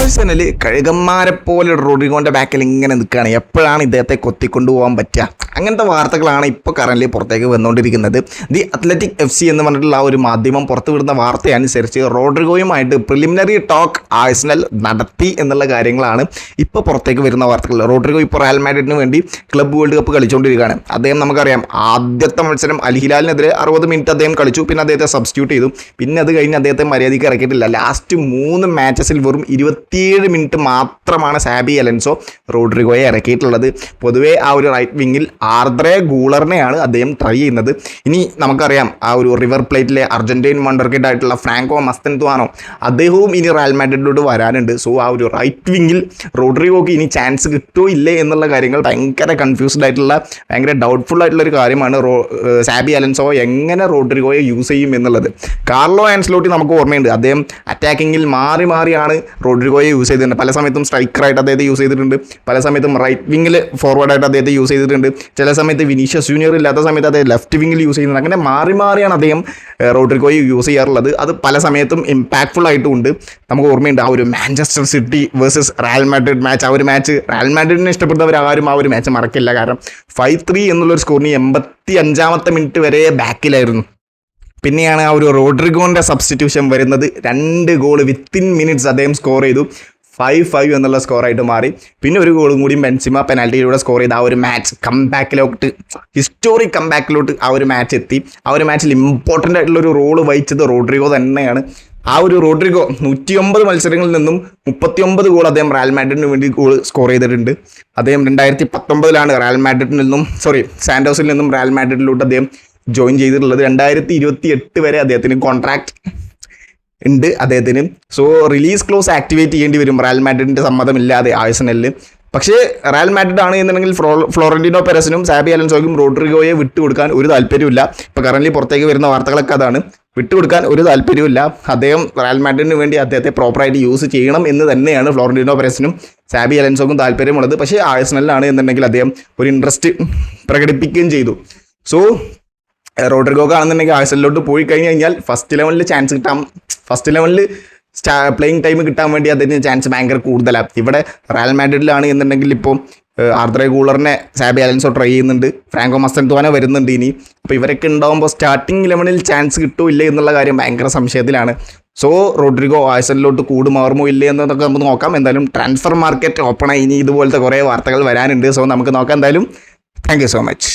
Arsenal കഴുകന്മാരെ പോലെ റോഡ്രിഗോന്റെ ബാക്കിൽ ഇങ്ങനെ നിൽക്കുകയാണ്. എപ്പോഴാണ് ഇദ്ദേഹത്തെ കൊത്തിക്കൊണ്ടുപോകാൻ പറ്റുക? അങ്ങനത്തെ വാർത്തകളാണ് ഇപ്പോൾ കറന്റ് പുറത്തേക്ക് വന്നുകൊണ്ടിരിക്കുന്നത്. ദി അത്ലറ്റിക് FC എന്ന് പറഞ്ഞിട്ടുള്ള ആ ഒരു മാധ്യമം പുറത്തുവിടുന്ന വാർത്തയനുസരിച്ച് റോഡ്രിഗോയുമായിട്ട് പ്രിലിമിനറി ടോക്ക് ആഴ്സണൽ നടത്തി എന്നുള്ള കാര്യങ്ങളാണ് ഇപ്പോൾ പുറത്തേക്ക് വരുന്ന വാർത്തകൾ. റോഡ്രിഗോ ഇപ്പോൾ റയൽ മാഡ്രിഡിന് വേണ്ടി ക്ലബ് വേൾഡ് കപ്പ് കളിച്ചുകൊണ്ടിരിക്കുകയാണ്. അദ്ദേഹം നമുക്കറിയാം ആദ്യത്തെ മത്സരം അൽ ഹിലാലിനെതിരെ 60 മിനിറ്റ് അദ്ദേഹം കളിച്ചു. പിന്നെ അദ്ദേഹത്തെ സബ്സ്റ്റിറ്റ്യൂട്ട് ചെയ്തു. പിന്നെ അത് കഴിഞ്ഞ് അദ്ദേഹത്തെ മര്യാദയ്ക്ക് ഇറക്കിയിട്ടില്ല. ലാസ്റ്റ് 3 മാച്ചസിൽ വെറും 27 മിനിറ്റ് മാത്രമാണ് സാബി അലൻസോ റോഡ്രിഗോയെ ഇറക്കിയിട്ടുള്ളത്. പൊതുവേ ആ ഒരു റൈറ്റ് വിങ്ങിൽ ആർദ്രെ ഗൂളറിനെയാണ് അദ്ദേഹം ട്രൈ ചെയ്യുന്നത്. ഇനി നമുക്കറിയാം ആ ഒരു റിവർ പ്ലേറ്റിലെ അർജന്റീൻ വണ്ടർകിഡ് ആയിട്ടുള്ള ഫ്രാങ്കോ മസ്തൻതുവാനോ അദ്ദേഹവും ഇനി റയൽ മാഡ്രിഡിലോട്ട് വരാനുണ്ട്. സോ ആ ഒരു റൈറ്റ് വിങ്ങിൽ റോഡ്രിഗോക്ക് ഇനി ചാൻസ് കിട്ടുമോ ഇല്ലേ എന്നുള്ള കാര്യങ്ങൾ ഭയങ്കര കൺഫ്യൂസ്ഡ് ആയിട്ടുള്ള ഭയങ്കര ഡൗട്ട്ഫുൾ ആയിട്ടുള്ള ഒരു കാര്യമാണ്. സാബി അലൻസോ എങ്ങനെ റോഡ്രിഗോയെ യൂസ് ചെയ്യും എന്നുള്ളത്. കാർലോ ആൻസലോട്ടി നമുക്ക് ഓർമ്മയുണ്ട്. അദ്ദേഹം അറ്റാക്കിങ്ങിൽ മാറിയാണ് റോഡ്രിഗോയെ യൂസ് ചെയ്തിട്ടുണ്ട്. പല സമയത്തും സ്ട്രൈക്കറായിട്ട് അദ്ദേഹത്തെ യൂസ് ചെയ്തിട്ടുണ്ട്, പല സമയത്തും റൈറ്റ് വിങ്ങിൽ ഫോർവേഡായിട്ട് അദ്ദേഹത്തെ യൂസ് ചെയ്തിട്ടുണ്ട്, ചില സമയത്ത് വിനീഷ്യസ് ജൂനിയർ ഇല്ലാത്ത സമയത്ത് അദ്ദേഹം ലെഫ്റ്റ് വിങ്ങിൽ യൂസ് ചെയ്യുന്നുണ്ട്. അങ്ങനെ മാറിയാണ് അദ്ദേഹം റോഡ്രിഗോയെ യൂസ് ചെയ്യാറുള്ളത്. അത് പല സമയത്തും ഇമ്പാക്ട്ഫുൾ ആയിട്ടുമുണ്ട്. നമുക്ക് ഓർമ്മയുണ്ട് ആ ഒരു Manchester city versus Real Madrid match. ആ ഒരു മാച്ച് റയൽ മാഡ്രിഡിനെ ഇഷ്ടപ്പെടുന്നവരാരും ആ ഒരു മാച്ച് മറക്കില്ല. കാരണം 5-3 എന്നുള്ളൊരു സ്കോറിന് 85ാമത്തെ മിനിറ്റ് വരെ ബാക്കിലായിരുന്നു. പിന്നെയാണ് ആ ഒരു റോഡ്രിഗോൻ്റെ സബ്സ്റ്റിറ്റ്യൂഷൻ വരുന്നത്. 2 ഗോൾ വിത്തിൻ മിനിറ്റ്സ് അദ്ദേഹം സ്കോർ ചെയ്തു. 5-5 എന്നുള്ള സ്കോറായിട്ട് മാറി. പിന്നെ ഒരു ഗോളും കൂടി ബെൻസിമ പെനാൽറ്റിയിലൂടെ സ്കോർ ചെയ്ത് ആ ഒരു മാച്ച് കംബാക്കിലോട്ട്, ഹിസ്റ്റോറിക് കംബാക്കിലോട്ട് ആ ഒരു മാച്ച് എത്തി. ആ ഒരു മാച്ചിൽ ഇമ്പോർട്ടൻ്റ് ആയിട്ടുള്ളൊരു റോള് വഹിച്ചത് റോഡ്രിഗോ തന്നെയാണ്. ആ ഒരു റോഡ്രിഗോ 109 മത്സരങ്ങളിൽ നിന്നും 39 ഗോൾ അദ്ദേഹം റയൽ മാഡ്രിഡിന് വേണ്ടി ഗോൾ സ്കോർ ചെയ്തിട്ടുണ്ട്. അദ്ദേഹം 2019 റയൽ മാഡ്രിഡിൽ നിന്നും സാന്റോസിൽ നിന്നും റയൽ മാഡ്രിഡിലോട്ട് അദ്ദേഹം ജോയിൻ ചെയ്തിട്ടുള്ളത്. 2028 വരെ അദ്ദേഹത്തിന് കോൺട്രാക്ട് ഉണ്ട് അദ്ദേഹത്തിന്. സോ റിലീസ് ക്ലോസ് ആക്ടിവേറ്റ് ചെയ്യേണ്ടി വരും റയൽ മാഡ്രിഡിൻ്റെ സമ്മതമില്ലാതെ ആഴ്സണലിൽ. പക്ഷേ റയൽ മാഡ്രിഡ് ആണ് എന്നുണ്ടെങ്കിൽ ഫ്ലോറന്റീനോ പെരസിനും സാബി അലൻസോയ്ക്കും റോഡ്രിഗോയെ വിട്ടുകൊടുക്കാൻ ഒരു താല്പര്യമില്ല. ഇപ്പോൾ കറന്റ് പുറത്തേക്ക് വരുന്ന വാർത്തകളൊക്കെ അതാണ്. വിട്ടുകൊടുക്കാൻ ഒരു താല്പര്യമില്ല. അദ്ദേഹം റയൽ മാഡ്രിഡിന് വേണ്ടി അദ്ദേഹത്തെ പ്രോപ്പറായിട്ട് യൂസ് ചെയ്യണം എന്ന് തന്നെയാണ് ഫ്ലോറന്റീനോ പെരസിനും സാബി അലൻസോയ്ക്കും താല്പര്യമുള്ളത്. പക്ഷേ ആഴ്സണലിലാണ് എന്നുണ്ടെങ്കിൽ അദ്ദേഹം ഒരു ഇൻട്രസ്റ്റ് പ്രകടിപ്പിക്കുകയും ചെയ്തു. സോ റോഡ്രിഗോക്ക് ആണെന്നുണ്ടെങ്കിൽ ആഴ്സണലിലോട്ട് പോയി കഴിഞ്ഞാൽ ഫസ്റ്റ് 11ൽ പ്ലേയിങ് ടൈം കിട്ടാൻ വേണ്ടി അദ്ദേഹത്തിന് ചാൻസ് ഭയങ്കര കൂടുതലാണ്. ഇവിടെ റയൽ മാഡ്രിഡിലാണ് എന്നുണ്ടെങ്കിൽ ഇപ്പോൾ ആർദ്രെ ഗൂളറിനെ സാബി അലൻസോ ട്രൈ ചെയ്യുന്നുണ്ട്, ഫ്രാങ്കോ മസ്തൻതുവാനോ വരുന്നുണ്ട് ഇനി. അപ്പോൾ ഇവരൊക്കെ ഉണ്ടാകുമ്പോൾ സ്റ്റാർട്ടിംഗ് 11ൽ ചാൻസ് കിട്ടുമില്ലേ എന്നുള്ള കാര്യം ഭയങ്കര സംശയത്തിലാണ്. സോ റോഡ്രിഗോ ആഴ്സണലിലോട്ട് കൂടുമാറുമോ ഇല്ലേ എന്നതൊക്കെ നമുക്ക് നോക്കാം. എന്തായാലും ട്രാൻസ്ഫർ മാർക്കറ്റ് ഓപ്പണായി ഇനി ഇതുപോലത്തെ കുറേ വാർത്തകൾ വരാനുണ്ട്. സോ നമുക്ക് നോക്കാം. എന്തായാലും താങ്ക് യു സോ മച്ച്.